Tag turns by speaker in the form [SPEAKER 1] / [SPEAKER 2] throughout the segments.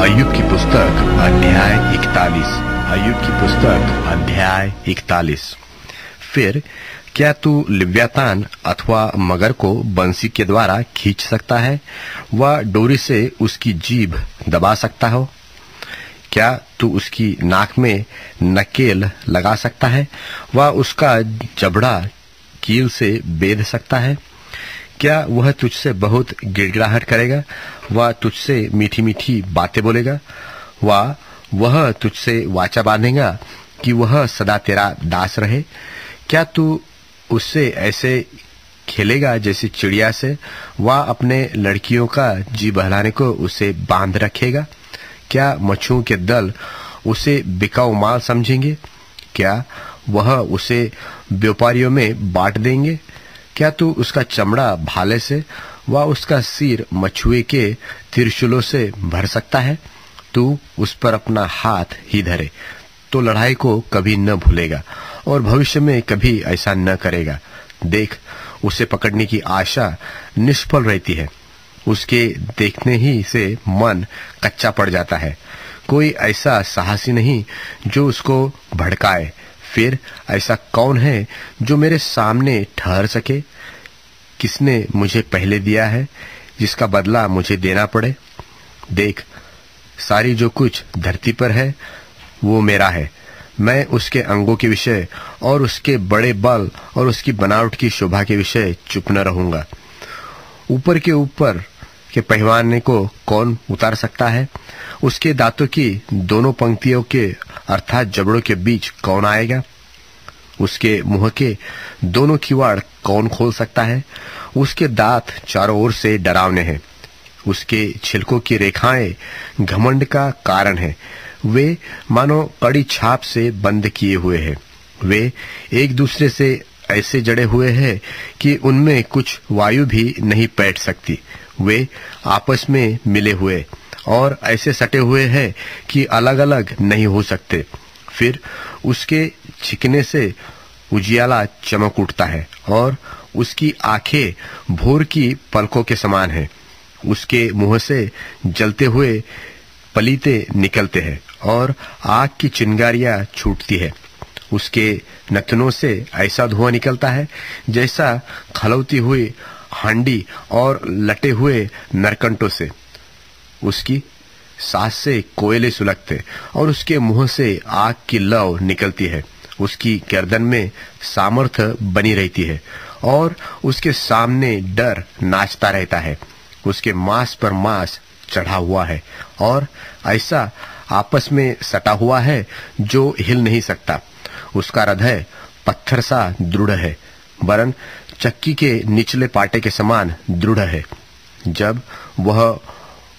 [SPEAKER 1] अय्यूब की पुस्तक अध्याय 41। अय्यूब की पुस्तक अध्याय 41। फिर क्या तू लिव्यातान अथवा मगर को बंसी के द्वारा खींच सकता है व डोरी से उसकी जीभ दबा सकता हो? क्या तू उसकी नाक में नकेल लगा सकता है व उसका जबड़ा कील से बेध सकता है? क्या वह तुझसे बहुत गिड़गिड़ाहट करेगा व तुझसे मीठी मीठी बातें बोलेगा व वह तुझसे वाचा बांधेगा कि वह सदा तेरा दास रहे? क्या तू उससे ऐसे खेलेगा जैसे चिड़िया से व अपने लड़कियों का जी बहलाने को उसे बांध रखेगा? क्या मच्छुओं के दल उसे बिकाऊ माल समझेंगे? क्या वह उसे व्यापारियों में बांट देंगे? क्या तू उसका चमड़ा भाले से व उसका सिर मछुए के त्रिशूलों से भर सकता है? तू उस पर अपना हाथ ही धरे तो लड़ाई को कभी न भूलेगा और भविष्य में कभी ऐसा न करेगा। देख, उसे पकड़ने की आशा निष्फल रहती है, उसके देखने ही से मन कच्चा पड़ जाता है। कोई ऐसा साहसी नहीं जो उसको भड़काए। फिर ऐसा कौन है जो मेरे सामने ठहर सके? किसने मुझे पहले दिया है जिसका बदला मुझे देना पड़े? देख, सारी जो कुछ धरती पर है वो मेरा है। मैं उसके अंगों के विषय और उसके बड़े बल और उसकी बनावट की शोभा के विषय चुप न रहूंगा। ऊपर के पहलवान को कौन उतार सकता है? उसके दांतों की दोनों पंक्तियों के अर्थात जबड़ों के बीच कौन आएगा? उसके मुंह के दोनों किवाड़ कौन खोल सकता है? उसके दांत चारों ओर से डरावने हैं, उसके छिलकों की रेखाएं घमंड का कारण है। वे मानो कड़ी छाप से बंद किए हुए हैं। वे एक दूसरे से ऐसे जड़े हुए हैं कि उनमें कुछ वायु भी नहीं बैठ सकती। वे आपस में मिले हुए और ऐसे सटे हुए हैं कि अलग अलग नहीं हो सकते। फिर उसके छिकने से उजियाला चमक उठता है और उसकी आंखें भोर की पलकों के समान हैं। उसके मुंह से जलते हुए पलीते निकलते हैं और आग की चिंगारियां छूटती है। उसके नथनों से ऐसा धुआं निकलता है जैसा खलौती हुई हांडी और लटे हुए नरकंटों से। उसकी सांस से कोयले सुलगते और उसके मुंह से आग की लौ निकलती है। उसकी गर्दन में सामर्थ्य बनी रहती है और उसके सामने डर नाचता रहता है। उसके मांस पर मांस चढ़ा हुआ है और ऐसा आपस में सटा हुआ है जो हिल नहीं सकता। उसका हृदय पत्थर सा दृढ़ है, वरन चक्की के निचले पाटे के समान दृढ़ है। जब वह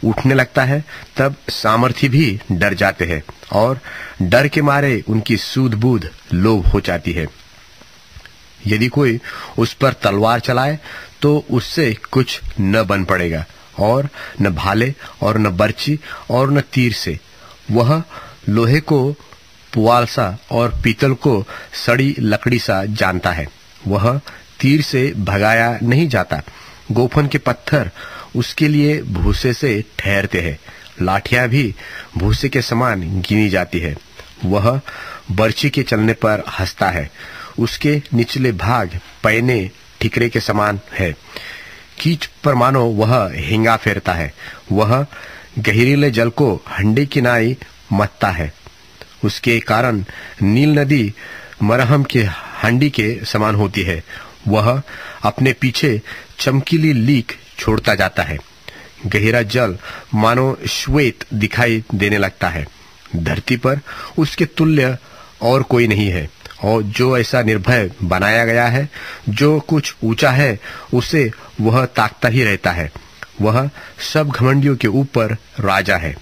[SPEAKER 1] उठने लगता है तब सामर्थी भी डर जाते हैं और डर के मारे उनकी सूध-बूध लोभ हो जाती है। यदि कोई उस पर तलवार चलाए तो उससे कुछ न बन पड़ेगा और न भाले और न बर्ची और न तीर से। वह लोहे को पुआल सा और पीतल को सड़ी लकड़ी सा जानता है। वह तीर से भगाया नहीं जाता। गोफन के पत्थर उसके लिए भूसे से ठहरते हैं। लाठियां भी भूसे के समान गिनी जाती है। वह बर्छी के चलने पर हंसता है। उसके निचले भाग पैने ठिकरे के समान है। कीच पर मानो वह हिंगा फेरता है। वह गहरीले जल को हंडी की नाई मथता है। उसके कारण नील नदी मरहम के हांडी के समान होती है। वह अपने पीछे चमकीली लीक छोड़ता जाता है। गहरा जल मानो श्वेत दिखाई देने लगता है। धरती पर उसके तुल्य और कोई नहीं है और जो ऐसा निर्भय बनाया गया है, जो कुछ ऊंचा है उसे वह ताकता ही रहता है। वह सब घमंडियों के ऊपर राजा है।